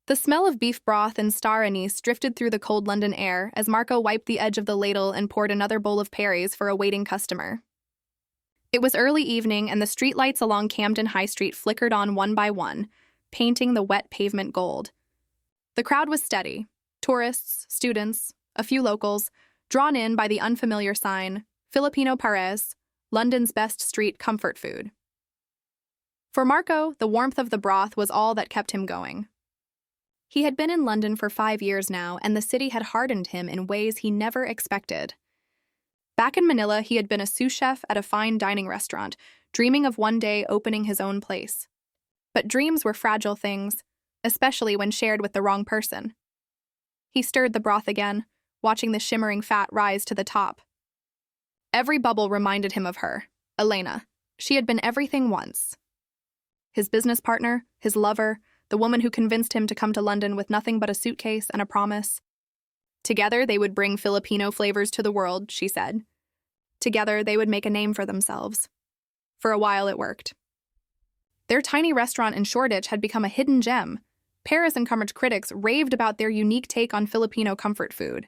The smell of beef broth and star anise drifted through the cold London air as Marco wiped the edge of the ladle and poured another bowl of Perry's for a waiting customer. It was early evening, and the streetlights along Camden High Street flickered on one by one, painting the wet pavement gold. The crowd was steady. Tourists, students, a few locals, drawn in by the unfamiliar sign, Filipino Pares, London's best street comfort food. For Marco, the warmth of the broth was all that kept him going. He had been in London for 5 years now, and the city had hardened him in ways he never expected. Back in Manila, he had been a sous chef at a fine dining restaurant, dreaming of one day opening his own place. But dreams were fragile things, especially when shared with the wrong person. He stirred the broth again, watching the shimmering fat rise to the top. Every bubble reminded him of her, Elena. She had been everything once. His business partner, his lover, the woman who convinced him to come to London with nothing but a suitcase and a promise. Together, they would bring Filipino flavors to the world, she said. Together, they would make a name for themselves. For a while, it worked. Their tiny restaurant in Shoreditch had become a hidden gem. Paris and Cambridge critics raved about their unique take on Filipino comfort food.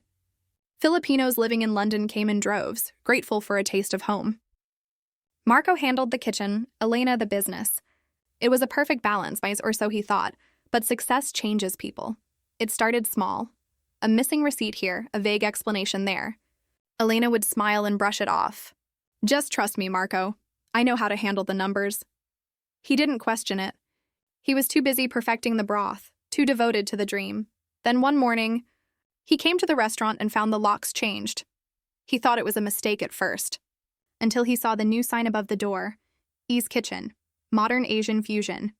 Filipinos living in London came in droves, grateful for a taste of home. Marco handled the kitchen, Elena the business. It was a perfect balance, or so he thought, but success changes people. It started small. A missing receipt here, a vague explanation there. Elena would smile and brush it off. Just trust me, Marco. I know how to handle the numbers. He didn't question it. He was too busy perfecting the broth, too devoted to the dream. Then one morning, he came to the restaurant and found the locks changed. He thought it was a mistake at first, until he saw the new sign above the door, E's Kitchen, Modern Asian Fusion.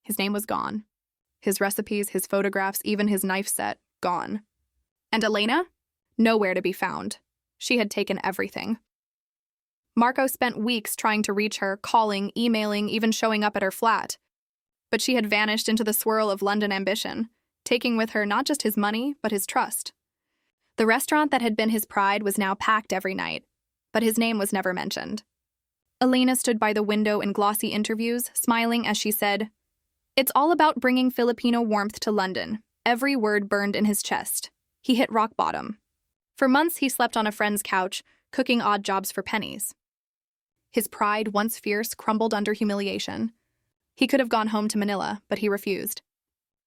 His name was gone. His recipes, his photographs, even his knife set, gone. And Elena? Nowhere to be found. She had taken everything. Marco spent weeks trying to reach her, calling, emailing, even showing up at her flat. But she had vanished into the swirl of London ambition, taking with her not just his money, but his trust. The restaurant that had been his pride was now packed every night, but his name was never mentioned. Elena stood by the window in glossy interviews, smiling as she said, "It's all about bringing Filipino warmth to London." Every word burned in his chest. He hit rock bottom. For months, he slept on a friend's couch, cooking odd jobs for pennies. His pride, once fierce, crumbled under humiliation. He could have gone home to Manila, but he refused.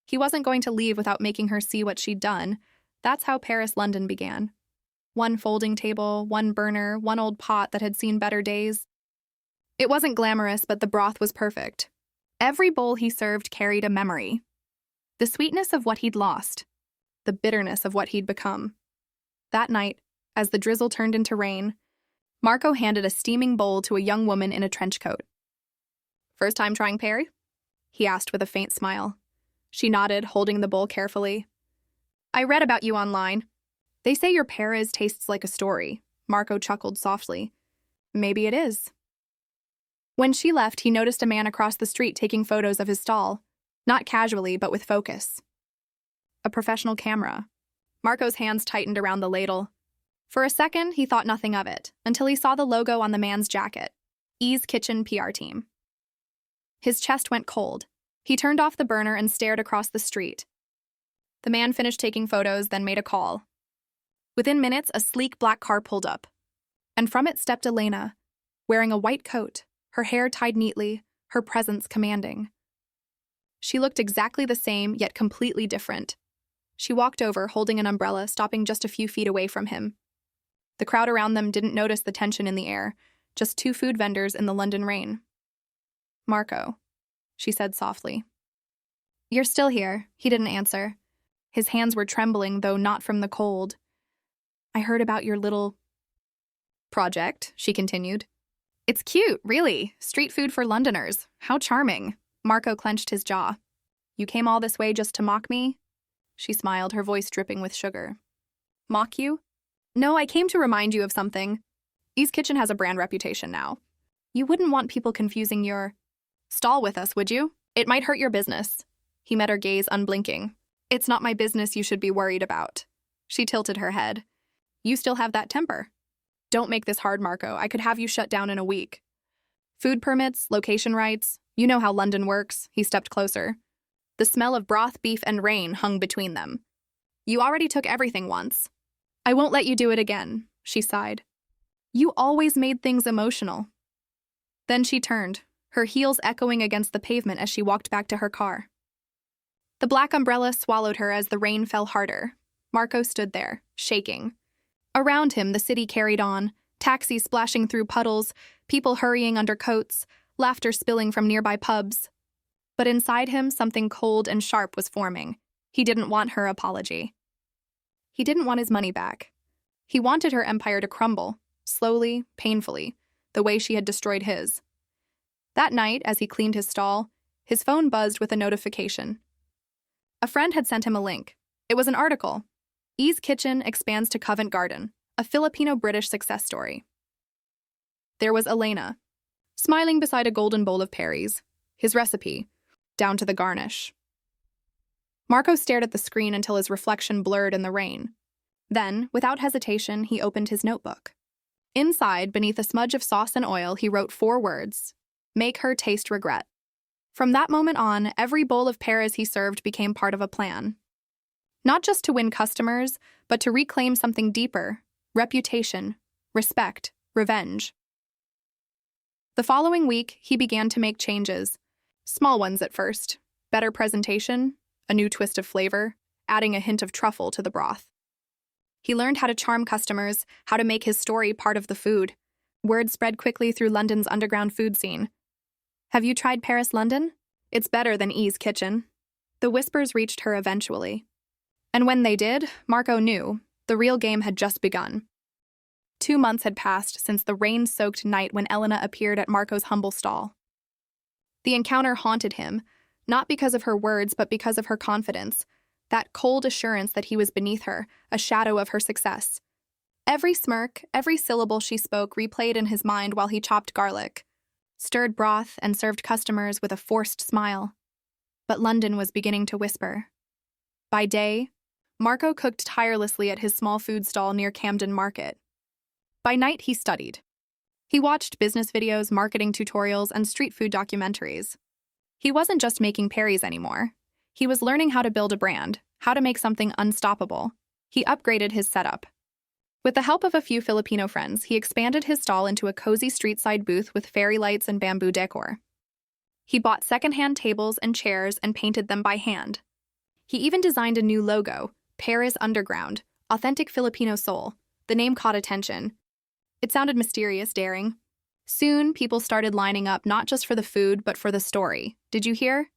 He wasn't going to leave without making her see what she'd done. That's how Paris-London began. One folding table, one burner, one old pot that had seen better days. It wasn't glamorous, but the broth was perfect. Every bowl he served carried a memory. The sweetness of what he'd lost. The bitterness of what he'd become. That night, as the drizzle turned into rain, Marco handed a steaming bowl to a young woman in a trench coat. "First time trying Perry?" he asked with a faint smile. She nodded, holding the bowl carefully. "I read about you online. They say your Perez tastes like a story." Marco chuckled softly. "Maybe it is." When she left, he noticed a man across the street taking photos of his stall, not casually, but with focus. A professional camera. Marco's hands tightened around the ladle. For a second, he thought nothing of it, until he saw the logo on the man's jacket, E's Kitchen PR Team. His chest went cold. He turned off the burner and stared across the street. The man finished taking photos, then made a call. Within minutes, a sleek black car pulled up, and from it stepped Elena, wearing a white coat, her hair tied neatly, her presence commanding. She looked exactly the same, yet completely different. She walked over, holding an umbrella, stopping just a few feet away from him. The crowd around them didn't notice the tension in the air, just two food vendors in the London rain. "Marco," she said softly. "You're still here," he didn't answer. His hands were trembling, though not from the cold. "I heard about your little project," she continued. "It's cute, really. Street food for Londoners. How charming." Marco clenched his jaw. "You came all this way just to mock me?" She smiled, her voice dripping with sugar. "Mock you? No, I came to remind you of something. E's Kitchen has a brand reputation now. You wouldn't want people confusing your stall with us, would you? It might hurt your business." He met her gaze, unblinking. "It's not my business you should be worried about." She tilted her head. "You still have that temper. Don't make this hard, Marco. I could have you shut down in a week. Food permits, location rights. You know how London works." He stepped closer. The smell of broth, beef, and rain hung between them. "You already took everything once. I won't let you do it again," she sighed. "You always made things emotional." Then she turned, her heels echoing against the pavement as she walked back to her car. The black umbrella swallowed her as the rain fell harder. Marco stood there, shaking. Around him, the city carried on, taxis splashing through puddles, people hurrying under coats, laughter spilling from nearby pubs. But inside him, something cold and sharp was forming. He didn't want her apology. He didn't want his money back. He wanted her empire to crumble, slowly, painfully, the way she had destroyed his. That night, as he cleaned his stall, his phone buzzed with a notification. A friend had sent him a link. It was an article. E's Kitchen expands to Covent Garden, a Filipino-British success story. There was Elena, smiling beside a golden bowl of Perry's, his recipe, down to the garnish. Marco stared at the screen until his reflection blurred in the rain. Then, without hesitation, he opened his notebook. Inside, beneath a smudge of sauce and oil, he wrote 4 words: "Make her taste regret." From that moment on, every bowl of Paris he served became part of a plan. Not just to win customers, but to reclaim something deeper: reputation, respect, revenge. The following week, he began to make changes. Small ones at first. Better presentation, a new twist of flavor, adding a hint of truffle to the broth. He learned how to charm customers, how to make his story part of the food. Word spread quickly through London's underground food scene. "Have you tried Paris, London? It's better than E's Kitchen." The whispers reached her eventually. And when they did, Marco knew the real game had just begun. 2 months had passed since the rain-soaked night when Elena appeared at Marco's humble stall. The encounter haunted him, not because of her words, but because of her confidence, that cold assurance that he was beneath her, a shadow of her success. Every smirk, every syllable she spoke replayed in his mind while he chopped garlic, stirred broth, and served customers with a forced smile. But London was beginning to whisper. By day, Marco cooked tirelessly at his small food stall near Camden Market. By night, he studied. He watched business videos, marketing tutorials, and street food documentaries. He wasn't just making Perry's anymore. He was learning how to build a brand, how to make something unstoppable. He upgraded his setup. With the help of a few Filipino friends, he expanded his stall into a cozy street-side booth with fairy lights and bamboo decor. He bought secondhand tables and chairs and painted them by hand. He even designed a new logo, Paris Underground, authentic Filipino soul. The name caught attention. It sounded mysterious, daring. Soon, people started lining up not just for the food, but for the story. Did you hear?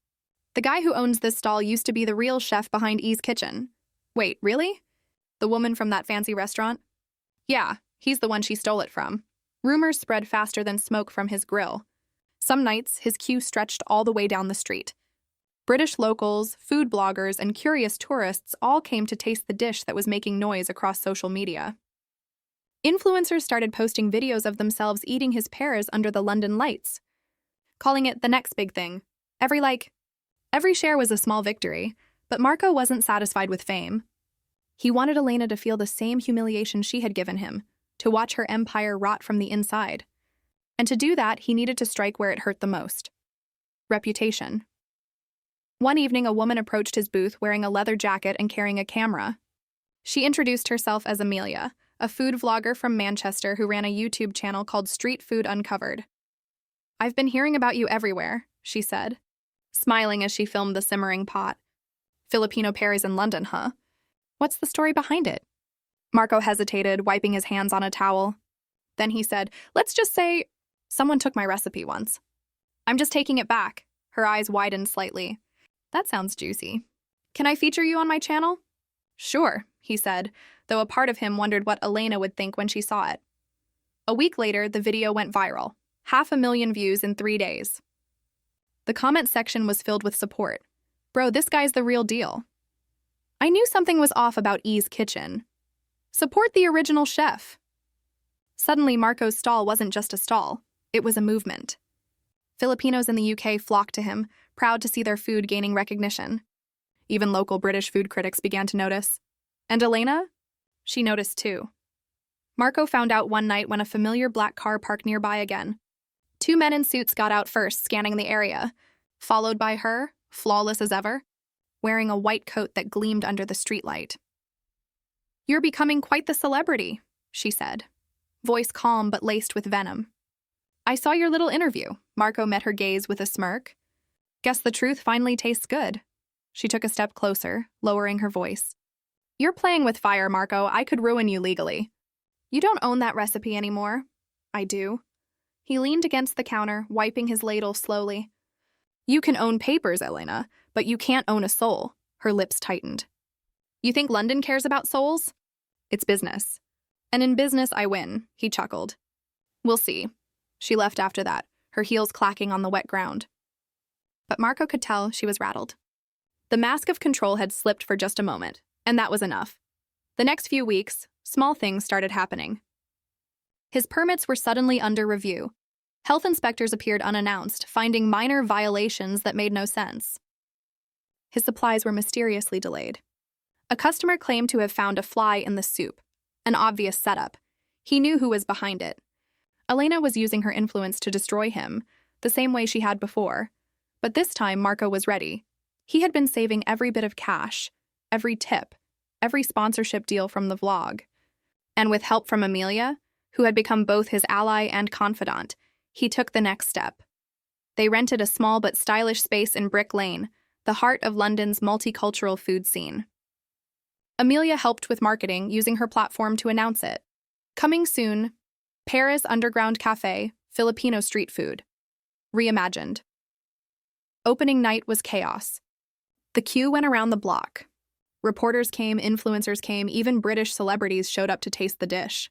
The guy who owns this stall used to be the real chef behind E's Kitchen. Wait, really? The woman from that fancy restaurant? Yeah, he's the one she stole it from. Rumors spread faster than smoke from his grill. Some nights, his queue stretched all the way down the street. British locals, food bloggers, and curious tourists all came to taste the dish that was making noise across social media. Influencers started posting videos of themselves eating his pears under the London lights, calling it the next big thing. Every share was a small victory, but Marco wasn't satisfied with fame. He wanted Elena to feel the same humiliation she had given him, to watch her empire rot from the inside. And to do that, he needed to strike where it hurt the most. Reputation. One evening, a woman approached his booth wearing a leather jacket and carrying a camera. She introduced herself as Amelia, a food vlogger from Manchester who ran a YouTube channel called Street Food Uncovered. "I've been hearing about you everywhere," she said, smiling as she filmed the simmering pot. "Filipino Paris in London, huh? What's the story behind it?" Marco hesitated, wiping his hands on a towel. Then he said, "Let's just say someone took my recipe once. I'm just taking it back." Her eyes widened slightly. "That sounds juicy. Can I feature you on my channel?" "Sure," he said, though a part of him wondered what Elena would think when she saw it. A week later, the video went viral. 500,000 views in 3 days. The comment section was filled with support. "Bro, this guy's the real deal. I knew something was off about E's Kitchen. Support the original chef." Suddenly, Marco's stall wasn't just a stall. It was a movement. Filipinos in the UK flocked to him, proud to see their food gaining recognition. Even local British food critics began to notice. And Elena? She noticed too. Marco found out one night when a familiar black car parked nearby again. 2 men in suits got out first, scanning the area, followed by her, flawless as ever. wearing a white coat that gleamed under the streetlight. "You're becoming quite the celebrity," she said, voice calm but laced with venom. "I saw your little interview." Marco met her gaze with a smirk. "Guess the truth finally tastes good." She took a step closer, lowering her voice. "You're playing with fire, Marco. I could ruin you legally." "You don't own that recipe anymore." "I do." He leaned against the counter, wiping his ladle slowly. "You can own papers, Elena, but you can't own a soul." Her lips tightened. "You think London cares about souls? It's business. And in business, I win," he chuckled. "We'll see." She left after that, her heels clacking on the wet ground. But Marco could tell she was rattled. The mask of control had slipped for just a moment, and that was enough. The next few weeks, small things started happening. His permits were suddenly under review. Health inspectors appeared unannounced, finding minor violations that made no sense. His supplies were mysteriously delayed. A customer claimed to have found a fly in the soup, an obvious setup. He knew who was behind it. Elena was using her influence to destroy him, the same way she had before. But this time, Marco was ready. He had been saving every bit of cash, every tip, every sponsorship deal from the vlog. And with help from Amelia, who had become both his ally and confidant, he took the next step. They rented a small but stylish space in Brick Lane, the heart of London's multicultural food scene. Amelia helped with marketing, using her platform to announce it. Coming soon, Paris Underground Cafe, Filipino street food. Reimagined. Opening night was chaos. The queue went around the block. Reporters came, influencers came, even British celebrities showed up to taste the dish.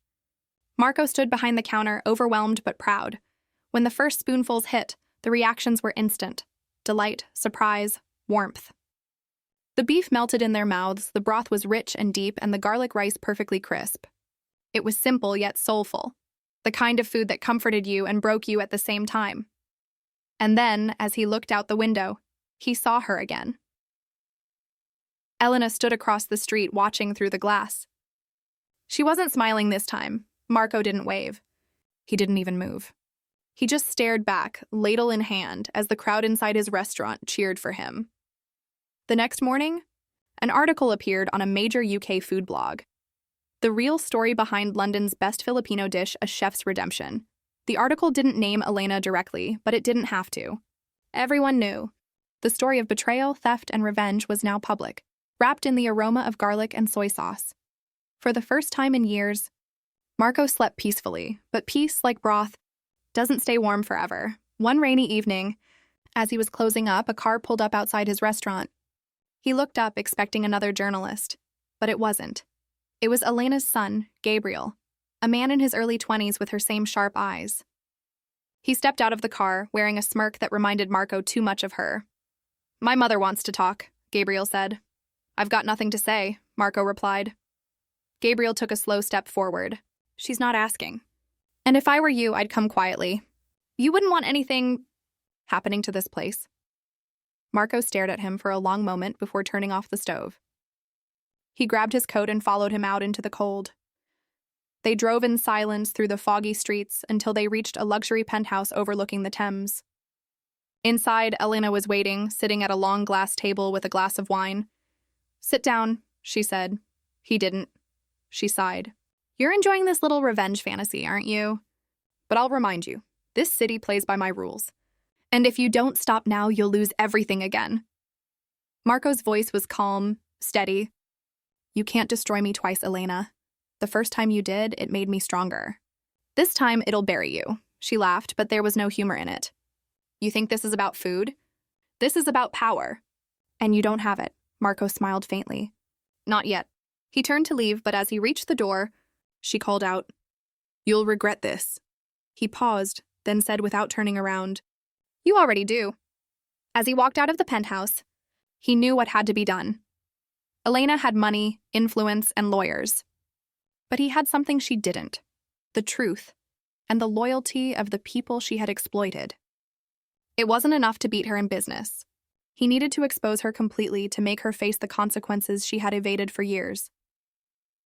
Marco stood behind the counter, overwhelmed but proud. When the first spoonfuls hit, the reactions were instant. Delight, surprise, warmth. The beef melted in their mouths, the broth was rich and deep, and the garlic rice perfectly crisp. It was simple yet soulful, the kind of food that comforted you and broke you at the same time. And then, as he looked out the window, he saw her again. Elena stood across the street, watching through the glass. She wasn't smiling this time. Marco didn't wave. He didn't even move. He just stared back, ladle in hand, as the crowd inside his restaurant cheered for him. The next morning, an article appeared on a major UK food blog. The real story behind London's best Filipino dish, a chef's redemption. The article didn't name Elena directly, but it didn't have to. Everyone knew. The story of betrayal, theft, and revenge was now public, wrapped in the aroma of garlic and soy sauce. For the first time in years, Marco slept peacefully, but peace, like broth, doesn't stay warm forever. One rainy evening, as he was closing up, a car pulled up outside his restaurant. He looked up, expecting another journalist, but it wasn't. It was Elena's son, Gabriel, a man in his early 20s with her same sharp eyes. He stepped out of the car, wearing a smirk that reminded Marco too much of her. "My mother wants to talk," Gabriel said. "I've got nothing to say," Marco replied. Gabriel took a slow step forward. "She's not asking. And if I were you, I'd come quietly. You wouldn't want anything happening to this place." Marco stared at him for a long moment before turning off the stove. He grabbed his coat and followed him out into the cold. They drove in silence through the foggy streets until they reached a luxury penthouse overlooking the Thames. Inside, Elena was waiting, sitting at a long glass table with a glass of wine. "Sit down," she said. He didn't. She sighed. "You're enjoying this little revenge fantasy, aren't you? But I'll remind you, this city plays by my rules. And if you don't stop now, you'll lose everything again." Marco's voice was calm, steady. "You can't destroy me twice, Elena. The first time you did, it made me stronger. This time, it'll bury you." She laughed, but there was no humor in it. "You think this is about food? This is about power. And you don't have it." Marco smiled faintly. "Not yet." He turned to leave, but as he reached the door, she called out, "You'll regret this." He paused, then said without turning around, "You already do." As he walked out of the penthouse, he knew what had to be done. Elena had money, influence, and lawyers. But he had something she didn't: the truth, and the loyalty of the people she had exploited. It wasn't enough to beat her in business. He needed to expose her completely to make her face the consequences she had evaded for years.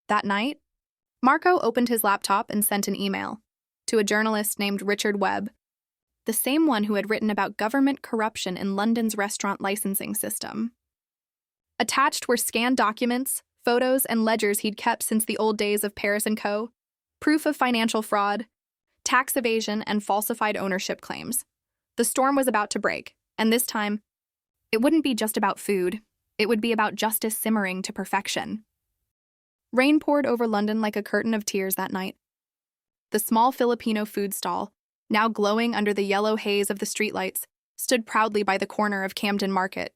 That night, Marco opened his laptop and sent an email to a journalist named Richard Webb, the same one who had written about government corruption in London's restaurant licensing system. Attached were scanned documents, photos, and ledgers he'd kept since the old days of Paris & Co., proof of financial fraud, tax evasion, and falsified ownership claims. The storm was about to break, and this time, it wouldn't be just about food. It would be about justice simmering to perfection. Rain poured over London like a curtain of tears that night. The small Filipino food stall, now glowing under the yellow haze of the streetlights, stood proudly by the corner of Camden Market.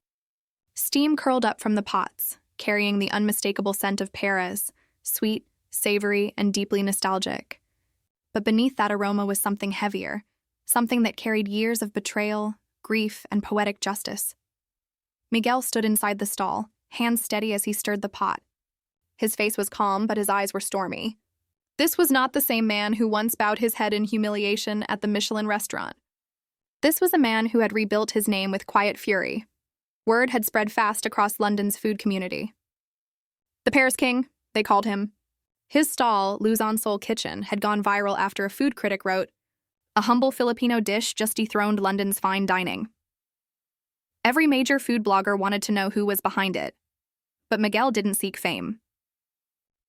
Steam curled up from the pots, carrying the unmistakable scent of Paris, sweet, savory, and deeply nostalgic. But beneath that aroma was something heavier, something that carried years of betrayal, grief, and poetic justice. Miguel stood inside the stall, hands steady as he stirred the pot. His face was calm, but his eyes were stormy. This was not the same man who once bowed his head in humiliation at the Michelin restaurant. This was a man who had rebuilt his name with quiet fury. Word had spread fast across London's food community. The Paris King, they called him. His stall, Luzon Soul Kitchen, had gone viral after a food critic wrote, "A humble Filipino dish just dethroned London's fine dining." Every major food blogger wanted to know who was behind it. But Miguel didn't seek fame.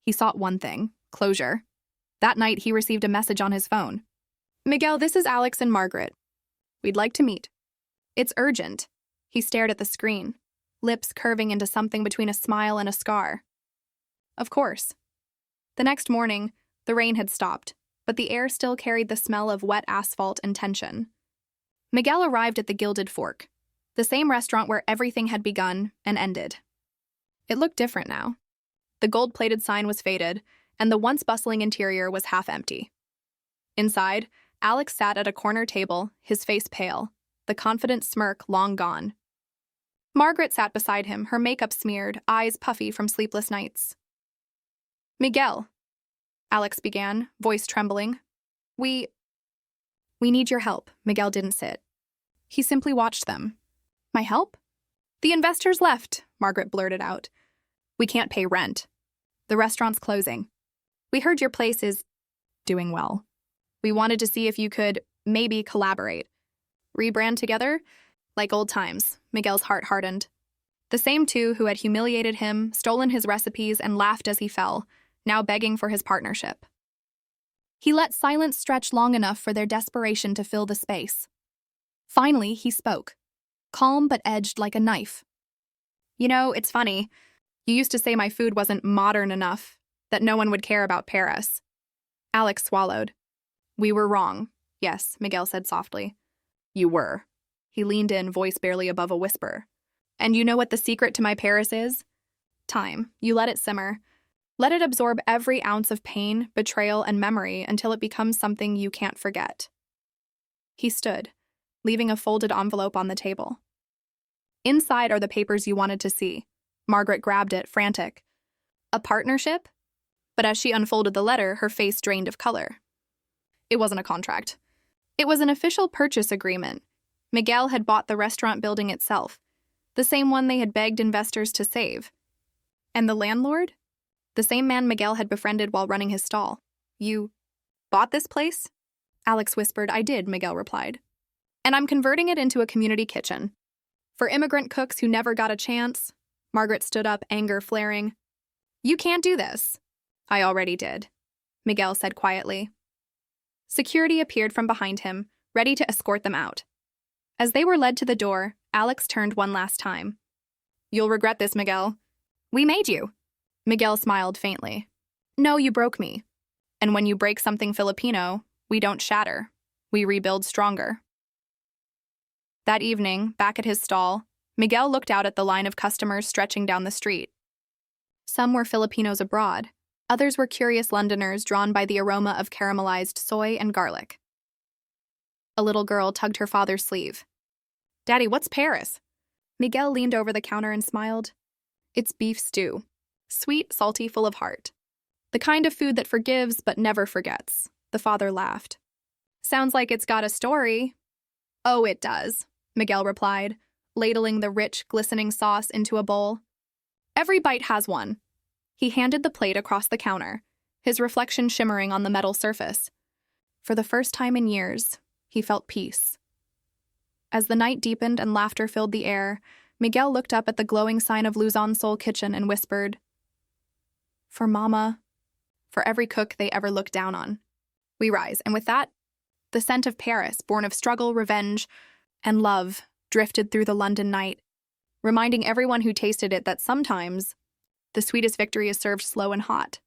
He sought one thing: closure. That night, he received a message on his phone. "Miguel, this is Alex and Margaret. We'd like to meet." "It's urgent." He stared at the screen, lips curving into something between a smile and a scar. "Of course." The next morning, the rain had stopped, but the air still carried the smell of wet asphalt and tension. Miguel arrived at the Gilded Fork, the same restaurant where everything had begun and ended. It looked different now. The gold-plated sign was faded, and the once bustling interior was half empty. Inside, Alex sat at a corner table, his face pale, the confident smirk long gone. Margaret sat beside him, her makeup smeared, eyes puffy from sleepless nights. "Miguel," Alex began, voice trembling. We need your help." Miguel didn't sit. He simply watched them. "My help?" "The investors left," Margaret blurted out. "We can't pay rent. The restaurant's closing. We heard your place is doing well. We wanted to see if you could maybe collaborate. Rebrand together? Like old times." Miguel's heart hardened. The same two who had humiliated him, stolen his recipes, and laughed as he fell, now begging for his partnership. He let silence stretch long enough for their desperation to fill the space. Finally, he spoke, calm but edged like a knife. "You know, it's funny. You used to say my food wasn't modern enough, that no one would care about Paris." Alex swallowed. "We were wrong." "Yes," Miguel said softly. "You were." He leaned in, voice barely above a whisper. "And you know what the secret to my Paris is? Time. You let it simmer. Let it absorb every ounce of pain, betrayal, and memory until it becomes something you can't forget." He stood, leaving a folded envelope on the table. "Inside are the papers you wanted to see." Margaret grabbed it, frantic. "A partnership?" But as she unfolded the letter, her face drained of color. It wasn't a contract. It was an official purchase agreement. Miguel had bought the restaurant building itself, the same one they had begged investors to save. And the landlord? The same man Miguel had befriended while running his stall. "You bought this place?" Alex whispered. "I did," Miguel replied. "And I'm converting it into a community kitchen. For immigrant cooks who never got a chance." Margaret stood up, anger flaring. "You can't do this." "I already did," Miguel said quietly. Security appeared from behind him, ready to escort them out. As they were led to the door, Alex turned one last time. "You'll regret this, Miguel." "We made you." Miguel smiled faintly. "No, you broke me. And when you break something Filipino, we don't shatter. We rebuild stronger." That evening, back at his stall, Miguel looked out at the line of customers stretching down the street. Some were Filipinos abroad. Others were curious Londoners drawn by the aroma of caramelized soy and garlic. A little girl tugged her father's sleeve. "Daddy, what's Paris?" Miguel leaned over the counter and smiled. "It's beef stew. Sweet, salty, full of heart. The kind of food that forgives but never forgets." The father laughed. "Sounds like it's got a story." "Oh, it does," Miguel replied, ladling the rich, glistening sauce into a bowl. "Every bite has one." He handed the plate across the counter, his reflection shimmering on the metal surface. For the first time in years, he felt peace. As the night deepened and laughter filled the air, Miguel looked up at the glowing sign of Luzon Soul Kitchen and whispered, "For Mama," for every cook they ever looked down on. We rise, and with that, the scent of Paris, born of struggle, revenge, and love, drifted through the London night, reminding everyone who tasted it that sometimes the sweetest victory is served slow and hot.